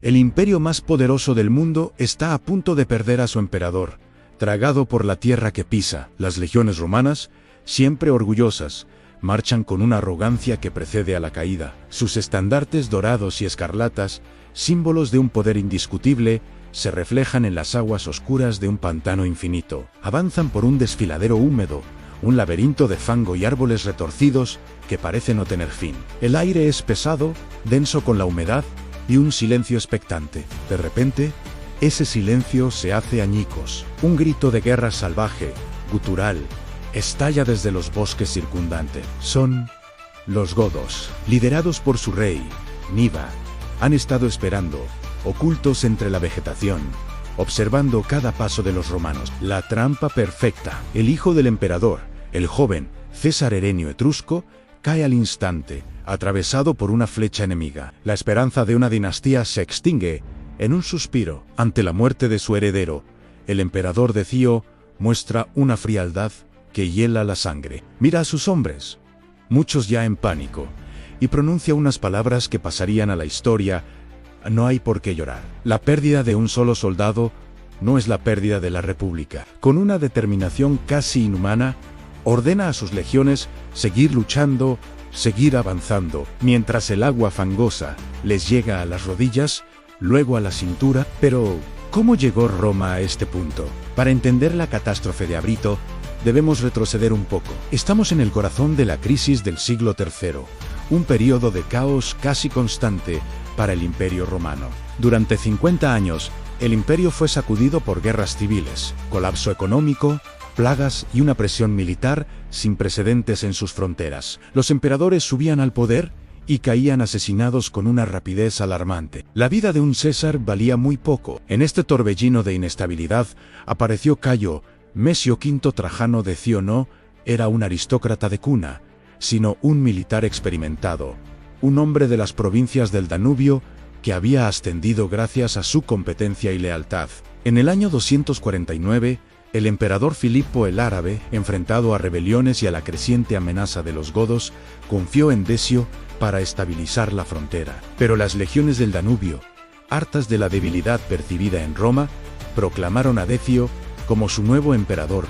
El imperio más poderoso del mundo está a punto de perder a su emperador, tragado por la tierra que pisa. Las legiones romanas, siempre orgullosas, marchan con una arrogancia que precede a la caída. Sus estandartes dorados y escarlatas, símbolos de un poder indiscutible, se reflejan en las aguas oscuras de un pantano infinito. Avanzan por un desfiladero húmedo, un laberinto de fango y árboles retorcidos que parece no tener fin. El aire es pesado, denso con la humedad, y un silencio expectante. De repente, ese silencio se hace añicos. Un grito de guerra salvaje, gutural, estalla desde los bosques circundantes. Son los godos, liderados por su rey, Niva. Han estado esperando, ocultos entre la vegetación, observando cada paso de los romanos. La trampa perfecta. El hijo del emperador, el joven César Herenio Etrusco, cae al instante, atravesado por una flecha enemiga. La esperanza de una dinastía se extingue en un suspiro. Ante la muerte de su heredero, el emperador Decio muestra una frialdad que hiela la sangre. Mira a sus hombres, muchos ya en pánico, y pronuncia unas palabras que pasarían a la historia: no hay por qué llorar. La pérdida de un solo soldado no es la pérdida de la República. Con una determinación casi inhumana, ordena a sus legiones seguir luchando, seguir avanzando, mientras el agua fangosa les llega a las rodillas, luego a la cintura. Pero, ¿cómo llegó Roma a este punto? Para entender la catástrofe de Abrito, debemos retroceder un poco. Estamos en el corazón de la crisis del siglo III, un periodo de caos casi constante para el Imperio Romano. Durante 50 años, el imperio fue sacudido por guerras civiles, colapso económico, plagas y una presión militar sin precedentes en sus fronteras. Los emperadores subían al poder y caían asesinados con una rapidez alarmante. La vida de un César valía muy poco. En este torbellino de inestabilidad apareció Cayo Mesio V Trajano. Decio no era un aristócrata de cuna, sino un militar experimentado, un hombre de las provincias del Danubio que había ascendido gracias a su competencia y lealtad. En el año 249, el emperador Filipo el Árabe, enfrentado a rebeliones y a la creciente amenaza de los godos, confió en Decio para estabilizar la frontera. Pero las legiones del Danubio, hartas de la debilidad percibida en Roma, proclamaron a Decio como su nuevo emperador,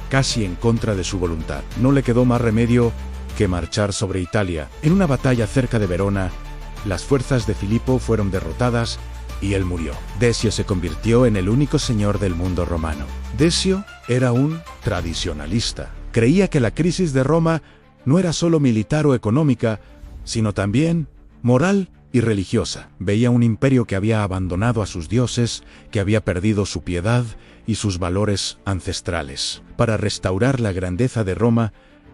casi en contra de su voluntad. No le quedó más remedio que marchar sobre Italia. En una batalla cerca de Verona, las fuerzas de Filipo fueron derrotadas y él murió. Decio se convirtió en el único señor del mundo romano. Decio era un tradicionalista. Creía que la crisis de Roma no era solo militar o económica, sino también moral y religiosa. Veía un imperio que había abandonado a sus dioses, que había perdido su piedad y sus valores ancestrales. Para restaurar la grandeza de Roma,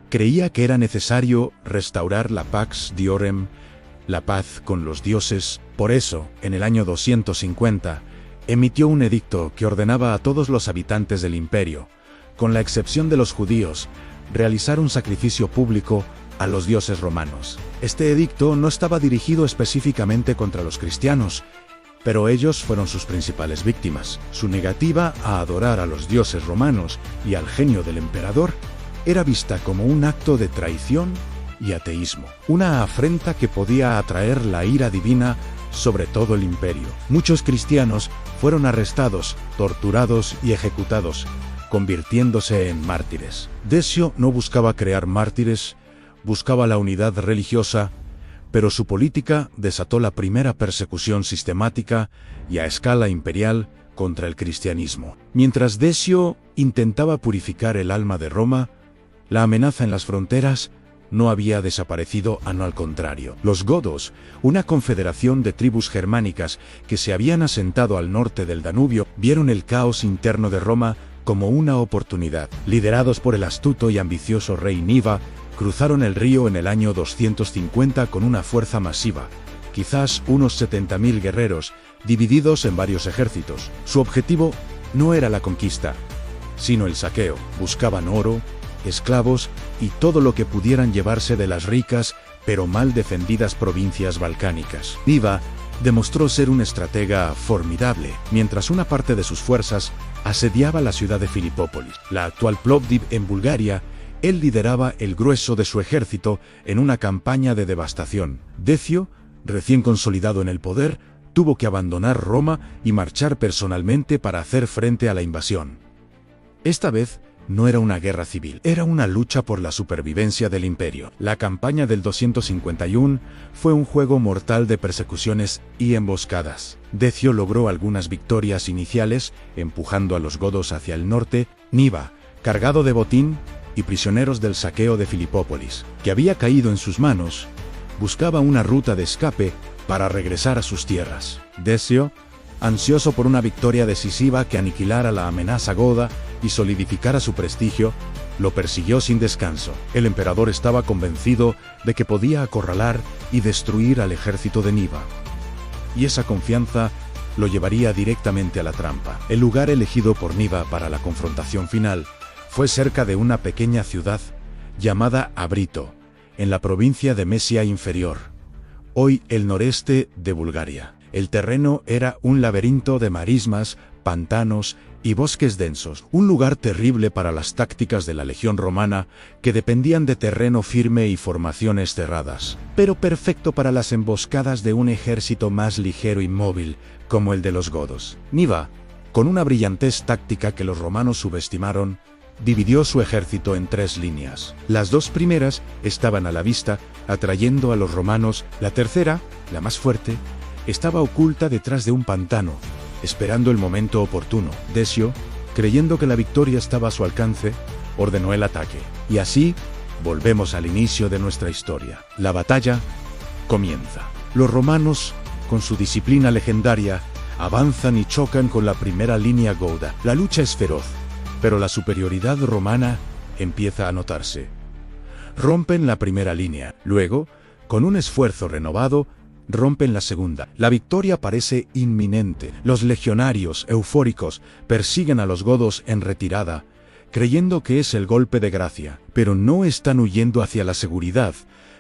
creía que era necesario restaurar la Pax Diorem, la paz con los dioses. Por eso, en el año 250, emitió un edicto que ordenaba a todos los habitantes del imperio, con la excepción de los judíos, realizar un sacrificio público a los dioses romanos. Este edicto no estaba dirigido específicamente contra los cristianos, pero ellos fueron sus principales víctimas. Su negativa a adorar a los dioses romanos y al genio del emperador era vista como un acto de traición y ateísmo, una afrenta que podía atraer la ira divina sobre todo el imperio. Muchos cristianos fueron arrestados, torturados y ejecutados, convirtiéndose en mártires. Decio no buscaba crear mártires, buscaba la unidad religiosa, pero su política desató la primera persecución sistemática y a escala imperial contra el cristianismo. Mientras Decio intentaba purificar el alma de Roma, la amenaza en las fronteras no había desaparecido, no al contrario. Los godos, una confederación de tribus germánicas que se habían asentado al norte del Danubio, vieron el caos interno de Roma como una oportunidad. Liderados por el astuto y ambicioso rey Niva, cruzaron el río en el año 250 con una fuerza masiva, quizás unos 70.000 guerreros, divididos en varios ejércitos. Su objetivo no era la conquista, sino el saqueo. Buscaban oro, esclavos y todo lo que pudieran llevarse de las ricas pero mal defendidas provincias balcánicas. Niva demostró ser un estratega formidable, mientras una parte de sus fuerzas asediaba la ciudad de Filipópolis, la actual Plovdiv en Bulgaria. Él lideraba el grueso de su ejército en una campaña de devastación. Decio, recién consolidado en el poder, tuvo que abandonar Roma y marchar personalmente para hacer frente a la invasión. Esta vez no era una guerra civil, era una lucha por la supervivencia del imperio. La campaña del 251 fue un juego mortal de persecuciones y emboscadas. Decio logró algunas victorias iniciales, empujando a los godos hacia el norte. Niva, cargado de botín y prisioneros del saqueo de Filipópolis, que había caído en sus manos, buscaba una ruta de escape para regresar a sus tierras. Decio, ansioso por una victoria decisiva que aniquilara la amenaza goda y solidificara su prestigio, lo persiguió sin descanso. El emperador estaba convencido de que podía acorralar y destruir al ejército de Niva, y esa confianza lo llevaría directamente a la trampa. El lugar elegido por Niva para la confrontación final fue cerca de una pequeña ciudad llamada Abrito, en la provincia de Mesia Inferior, hoy el noreste de Bulgaria. El terreno era un laberinto de marismas, pantanos y bosques densos, un lugar terrible para las tácticas de la legión romana, que dependían de terreno firme y formaciones cerradas, pero perfecto para las emboscadas de un ejército más ligero y móvil, como el de los godos. Niva, con una brillantez táctica que los romanos subestimaron, dividió su ejército en 3 líneas. Las 2 primeras estaban a la vista, atrayendo a los romanos. La tercera, la más fuerte, estaba oculta detrás de un pantano, esperando el momento oportuno. Decio, creyendo que la victoria estaba a su alcance, ordenó el ataque. Y así, volvemos al inicio de nuestra historia. La batalla comienza. Los romanos, con su disciplina legendaria, avanzan y chocan con la primera línea goda. La lucha es feroz, pero la superioridad romana empieza a notarse. Rompen la primera línea. Luego, con un esfuerzo renovado, rompen la segunda. La victoria parece inminente. Los legionarios, eufóricos, persiguen a los godos en retirada, creyendo que es el golpe de gracia. Pero no están huyendo hacia la seguridad,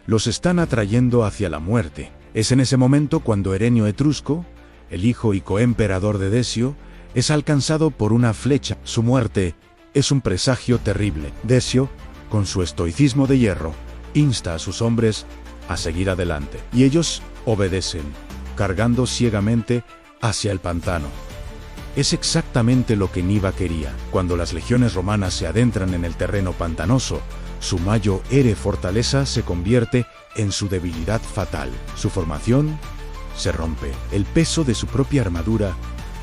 los están atrayendo hacia la muerte. Es en ese momento cuando Herenio Etrusco, el hijo y coemperador de Decio, es alcanzado por una flecha. Su muerte es un presagio terrible. Decio, con su estoicismo de hierro, insta a sus hombres a seguir adelante, y ellos obedecen, cargando ciegamente hacia el pantano. Es exactamente lo que Niva quería. Cuando las legiones romanas se adentran en el terreno pantanoso, su mayor fortaleza se convierte en su debilidad fatal. Su formación se rompe. El peso de su propia armadura,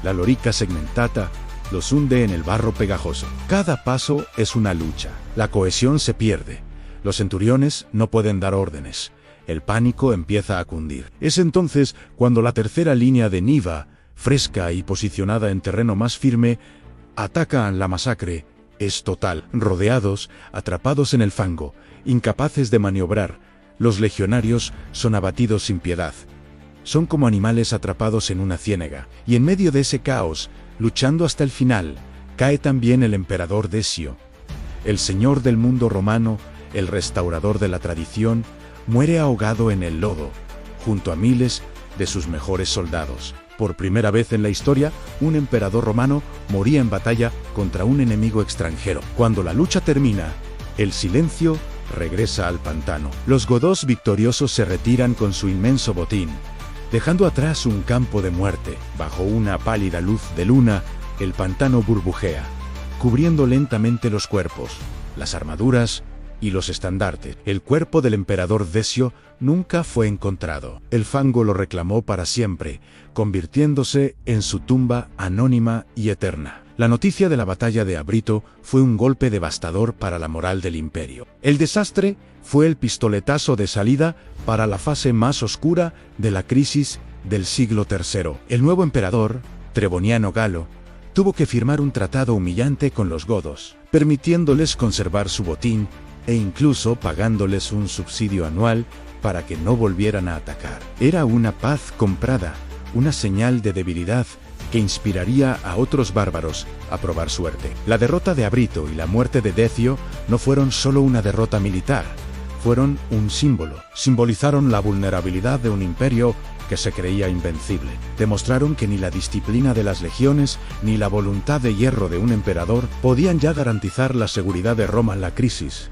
la lorica segmentata, los hunde en el barro pegajoso. Cada paso es una lucha. La cohesión se pierde. Los centuriones no pueden dar órdenes. El pánico empieza a cundir. Es entonces cuando la tercera línea de Niva, fresca y posicionada en terreno más firme, ataca. La masacre es total. Rodeados, atrapados en el fango, incapaces de maniobrar, los legionarios son abatidos sin piedad. Son como animales atrapados en una ciénaga. Y en medio de ese caos, luchando hasta el final, cae también el emperador Decio. El señor del mundo romano, el restaurador de la tradición, muere ahogado en el lodo, junto a miles de sus mejores soldados. Por primera vez en la historia, un emperador romano moría en batalla contra un enemigo extranjero. Cuando la lucha termina, el silencio regresa al pantano. Los godos victoriosos se retiran con su inmenso botín, dejando atrás un campo de muerte. Bajo una pálida luz de luna, el pantano burbujea, cubriendo lentamente los cuerpos, las armaduras y los estandartes. El cuerpo del emperador Decio nunca fue encontrado. El fango lo reclamó para siempre, convirtiéndose en su tumba anónima y eterna. La noticia de la batalla de Abrito fue un golpe devastador para la moral del imperio. El desastre fue el pistoletazo de salida para la fase más oscura de la crisis del siglo III. El nuevo emperador, Treboniano Galo, tuvo que firmar un tratado humillante con los godos, permitiéndoles conservar su botín e incluso pagándoles un subsidio anual para que no volvieran a atacar. Era una paz comprada, una señal de debilidad que inspiraría a otros bárbaros a probar suerte. La derrota de Abrito y la muerte de Decio no fueron solo una derrota militar, fueron un símbolo. Simbolizaron la vulnerabilidad de un imperio que se creía invencible. Demostraron que ni la disciplina de las legiones ni la voluntad de hierro de un emperador podían ya garantizar la seguridad de Roma en la crisis.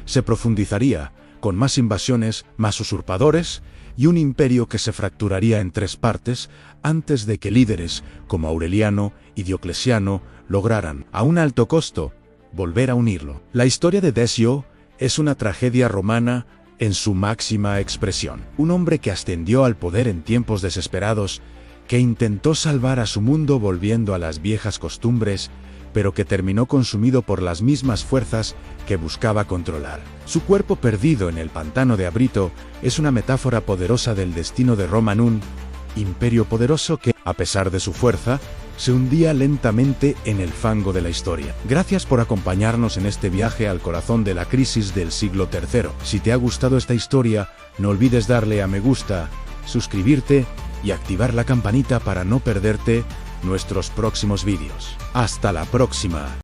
Se profundizaría con más invasiones, más usurpadores, y un imperio que se fracturaría en 3 partes antes de que líderes como Aureliano y Diocleciano lograran, a un alto costo, volver a unirlo. La historia de Decio es una tragedia romana en su máxima expresión. Un hombre que ascendió al poder en tiempos desesperados, que intentó salvar a su mundo volviendo a las viejas costumbres, pero que terminó consumido por las mismas fuerzas que buscaba controlar. Su cuerpo perdido en el pantano de Abrito es una metáfora poderosa del destino de Roma, un imperio poderoso que, a pesar de su fuerza, se hundía lentamente en el fango de la historia. Gracias por acompañarnos en este viaje al corazón de la crisis del siglo III. Si te ha gustado esta historia, no olvides darle a me gusta, suscribirte y activar la campanita para no perderte nuestros próximos vídeos. ¡Hasta la próxima!